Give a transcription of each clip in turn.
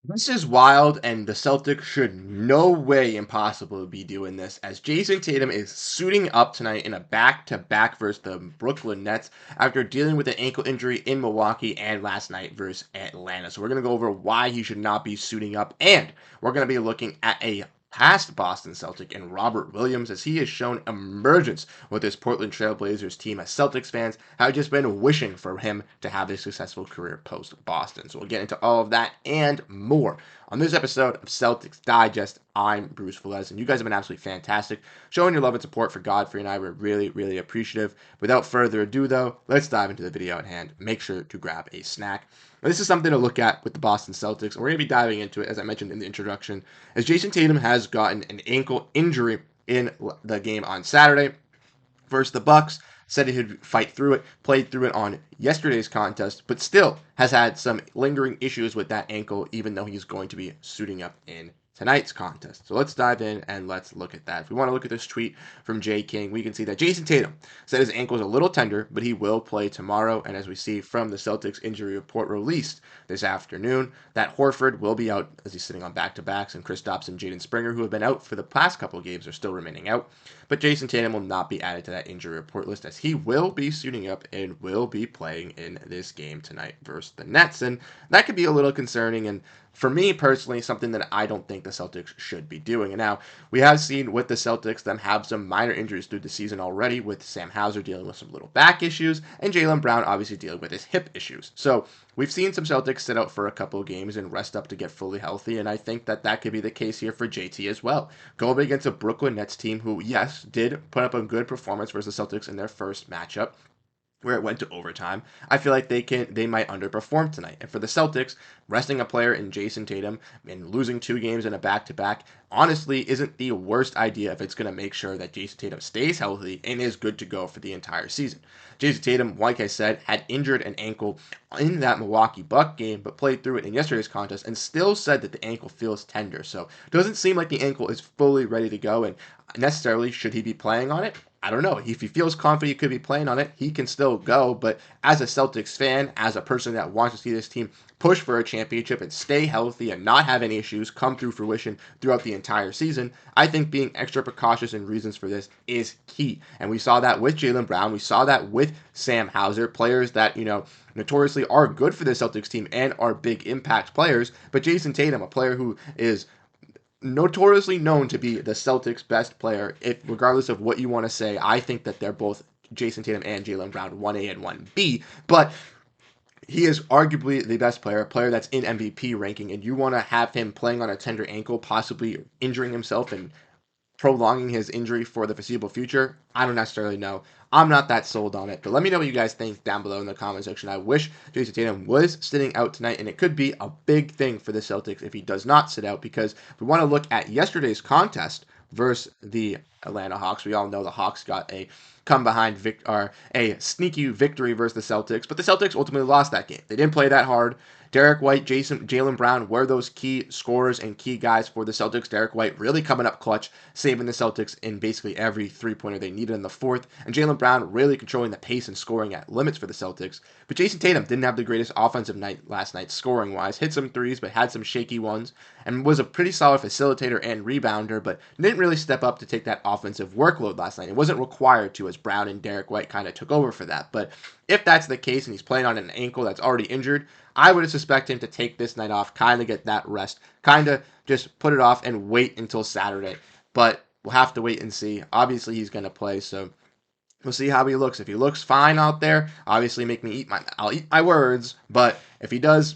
This is wild, and the Celtics should no way impossible be doing this, as Jayson Tatum is suiting up tonight in a back-to-back versus the Brooklyn Nets after dealing with an ankle injury in Milwaukee and last night versus Atlanta. So we're going to go over why he should not be suiting up, and we're going to be looking at a past Boston Celtic and Robert Williams as he has shown emergence with this Portland Trailblazers team as Celtics fans have just been wishing for him to have a successful career post Boston. So we'll get into all of that and more on this episode of Celtics Digest. I'm Bruce Veliz, and you guys have been absolutely fantastic, showing your love and support for Godfrey and I. We're really, really appreciative. Without further ado, though, let's dive into the video at hand. Make sure to grab a snack. Now, this is something to look at with the Boston Celtics, and we're going to be diving into it, as I mentioned in the introduction, as Jayson Tatum has gotten an ankle injury in the game on Saturday versus the Bucks. Said he'd fight through it, played through it on yesterday's contest, but still has had some lingering issues with that ankle, even though he's going to be suiting up in tonight's contest. So let's dive in and let's look at that. If we want to look at this tweet from Jay King, we can see that Jayson Tatum said his ankle is a little tender, but he will play tomorrow. And as we see from the Celtics injury report released this afternoon, that Horford will be out as he's sitting on back-to-backs, and Kristaps and Jaden Springer, who have been out for the past couple of games, are still remaining out. But Jayson Tatum will not be added to that injury report list, as he will be suiting up and will be playing in this game tonight versus the Nets. And that could be a little concerning, and for me personally, something that I don't think the Celtics should be doing. And now, we have seen with the Celtics them have some minor injuries through the season already, with Sam Hauser dealing with some little back issues, and Jaylen Brown obviously dealing with his hip issues. So we've seen some Celtics sit out for a couple of games and rest up to get fully healthy, and I think that that could be the case here for JT as well. Going against a Brooklyn Nets team who, yes, did put up a good performance versus the Celtics in their first matchup, where it went to overtime. I feel like they might underperform tonight. And for the Celtics, resting a player in Jayson Tatum and losing 2 games in a back-to-back honestly isn't the worst idea if it's going to make sure that Jayson Tatum stays healthy and is good to go for the entire season. Jayson Tatum, like I said, had injured an ankle in that Milwaukee Buck game, but played through it in yesterday's contest and still said that the ankle feels tender. So it doesn't seem like the ankle is fully ready to go, and necessarily should he be playing on it? I don't know. If he feels confident he could be playing on it, he can still go. But as a Celtics fan, as a person that wants to see this team push for a championship and stay healthy and not have any issues come through fruition throughout the entire season, I think being extra precautious and reasons for this is key. And we saw that with Jaylen Brown. We saw that with Sam Hauser, players that, notoriously are good for the Celtics team and are big impact players. But Jayson Tatum, a player who is notoriously known to be the Celtics' best player, if regardless of what you want to say, I think that they're both Jayson Tatum and Jaylen Brown 1A and 1B, but he is arguably the best player, a player that's in MVP ranking, and you want to have him playing on a tender ankle, possibly injuring himself and prolonging his injury for the foreseeable future? I don't necessarily know. I'm not that sold on it, but let me know what you guys think down below in the comment section. I wish Jayson Tatum was sitting out tonight, and it could be a big thing for the Celtics if he does not sit out, because if we want to look at yesterday's contest versus the Atlanta Hawks, we all know the Hawks got a a sneaky victory versus the Celtics, but the Celtics ultimately lost that game. They didn't play that hard. Derrick White, Jaylen Brown were those key scorers and key guys for the Celtics. Derrick White really coming up clutch, saving the Celtics in basically every three-pointer they needed in the fourth. And Jaylen Brown really controlling the pace and scoring at limits for the Celtics. But Jayson Tatum didn't have the greatest offensive night last night scoring-wise. Hit some threes, but had some shaky ones. And was a pretty solid facilitator and rebounder, but didn't really step up to take that offensive workload last night. It wasn't required to, as Brown and Derrick White kind of took over for that. But if that's the case and he's playing on an ankle that's already injured, I would suspect him to take this night off, kind of get that rest, kind of just put it off and wait until Saturday. But we'll have to wait and see. Obviously, he's going to play, so we'll see how he looks. If he looks fine out there, obviously I'll eat my words. But if he does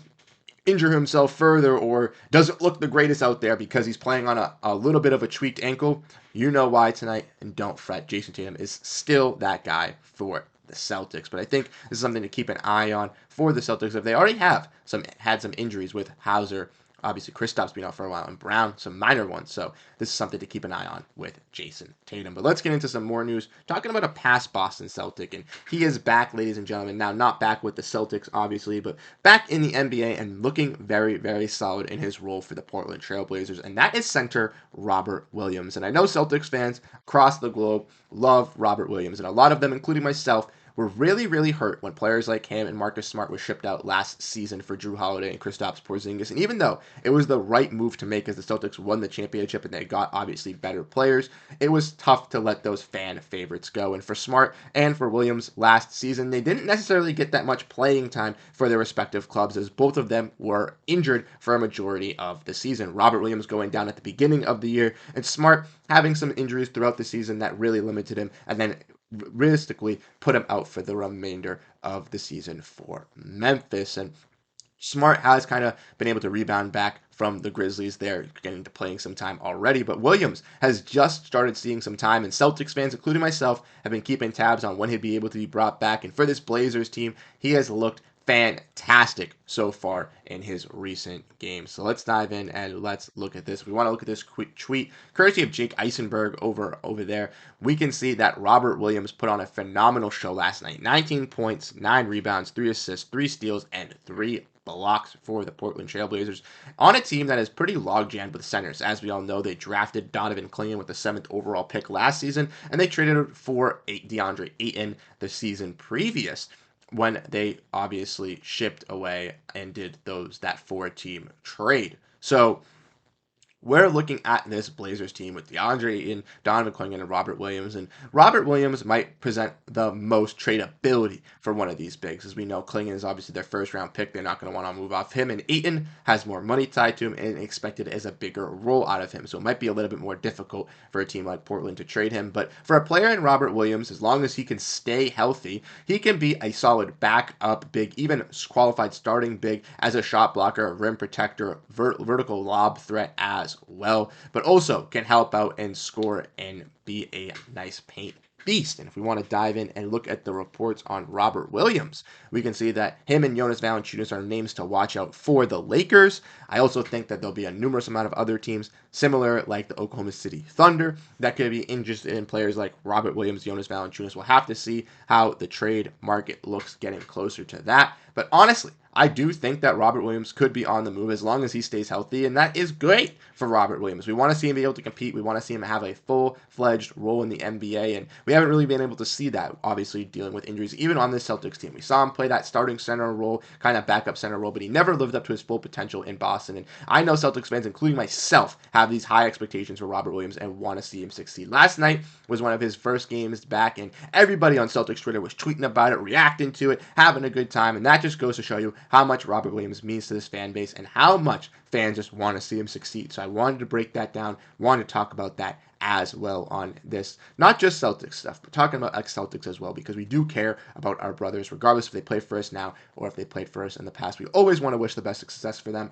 injure himself further or doesn't look the greatest out there because he's playing on a little bit of a tweaked ankle, you know why tonight, and don't fret. Jayson Tatum is still that guy for the Celtics. But I think this is something to keep an eye on for the Celtics if they already have had some injuries with Hauser. Obviously, Kristaps been out for a while, and Brown, some minor ones. So this is something to keep an eye on with Jayson Tatum. But let's get into some more news. Talking about a past Boston Celtic, and he is back, ladies and gentlemen. Now, not back with the Celtics, obviously, but back in the NBA and looking very, very solid in his role for the Portland Trailblazers, and that is center Robert Williams. And I know Celtics fans across the globe love Robert Williams, and a lot of them, including myself, were really, really hurt when players like him and Marcus Smart were shipped out last season for Jrue Holiday and Kristaps Porziņģis. And even though it was the right move to make as the Celtics won the championship and they got obviously better players, it was tough to let those fan favorites go. And for Smart and for Williams last season, they didn't necessarily get that much playing time for their respective clubs, as both of them were injured for a majority of the season. Robert Williams going down at the beginning of the year, and Smart having some injuries throughout the season that really limited him, and then realistically put him out for the remainder of the season for Memphis. And Smart has kind of been able to rebound back from the Grizzlies. They're getting to playing some time already, but Williams has just started seeing some time, and Celtics fans, including myself, have been keeping tabs on when he'd be able to be brought back. And for this Blazers team, he has looked fantastic so far in his recent games. So let's dive in and let's look at this. We want to look at this quick tweet courtesy of Jake Eisenberg over there. We can see that Robert Williams put on a phenomenal show last night. 19 points, 9 rebounds, 3 assists, 3 steals, and 3 blocks for the Portland Trail Blazers on a team that is pretty log-jammed with centers. As we all know, they drafted Donovan Clingan with the 7th overall pick last season, and they traded for DeAndre Ayton the season previous, when they obviously shipped away and did that 4-team trade. So we're looking at this Blazers team with DeAndre Ayton, Donovan Clingan, and Robert Williams. And Robert Williams might present the most tradability for one of these bigs. As we know, Clingan is obviously their first-round pick. They're not going to want to move off him. And Ayton has more money tied to him and expected as a bigger role out of him. So it might be a little bit more difficult for a team like Portland to trade him. But for a player in Robert Williams, as long as he can stay healthy, he can be a solid backup big, even qualified starting big as a shot blocker, rim protector, vertical lob threat as well, but also can help out and score and be a nice paint beast. And if we want to dive in and look at the reports on Robert Williams, we can see that him and Jonas Valanciunas are names to watch out for the Lakers. I also think that there'll be a numerous amount of other teams similar, like the Oklahoma City Thunder, that could be interested in players like Robert Williams, Jonas Valanciunas. We'll have to see how the trade market looks getting closer to that. But honestly, I do think that Robert Williams could be on the move as long as he stays healthy, and that is great for Robert Williams. We want to see him be able to compete. We want to see him have a full-fledged role in the NBA, and we haven't really been able to see that, obviously, dealing with injuries, even on this Celtics team. We saw him play that starting center role, kind of backup center role, but he never lived up to his full potential in Boston, and I know Celtics fans, including myself, have these high expectations for Robert Williams and want to see him succeed. Last night was one of his first games back, and everybody on Celtics Twitter was tweeting about it, reacting to it, having a good time, and that just goes to show you how much Robert Williams means to this fan base and how much fans just want to see him succeed. So I wanted to break that down, wanted to talk about that as well on this, not just Celtics stuff, but talking about ex-Celtics as well, because we do care about our brothers, regardless if they play for us now or if they played for us in the past. We always want to wish the best success for them.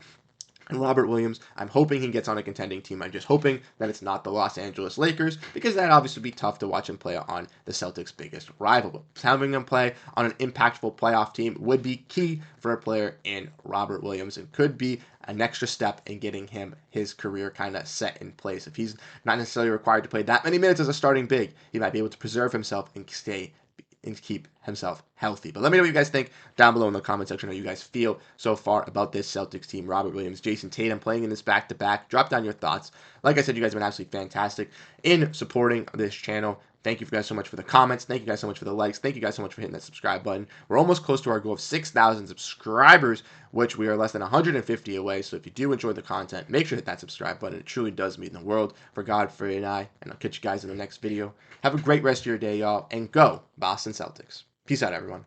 And Robert Williams, I'm hoping he gets on a contending team. I'm just hoping that it's not the Los Angeles Lakers, because that obviously would be tough to watch him play on the Celtics' biggest rival. But having him play on an impactful playoff team would be key for a player in Robert Williams, and could be an extra step in getting him his career kind of set in place. If he's not necessarily required to play that many minutes as a starting big, he might be able to preserve himself and keep himself healthy. But let me know what you guys think down below in the comment section, how you guys feel so far about this Celtics team. Robert Williams, Jayson Tatum playing in this back-to-back. Drop down your thoughts. Like I said, you guys have been absolutely fantastic in supporting this channel. Thank you guys so much for the comments. Thank you guys so much for the likes. Thank you guys so much for hitting that subscribe button. We're almost close to our goal of 6,000 subscribers, which we are less than 150 away. So if you do enjoy the content, make sure to hit that subscribe button. It truly does mean the world for God, for you and I. And I'll catch you guys in the next video. Have a great rest of your day, y'all. And go Boston Celtics. Peace out, everyone.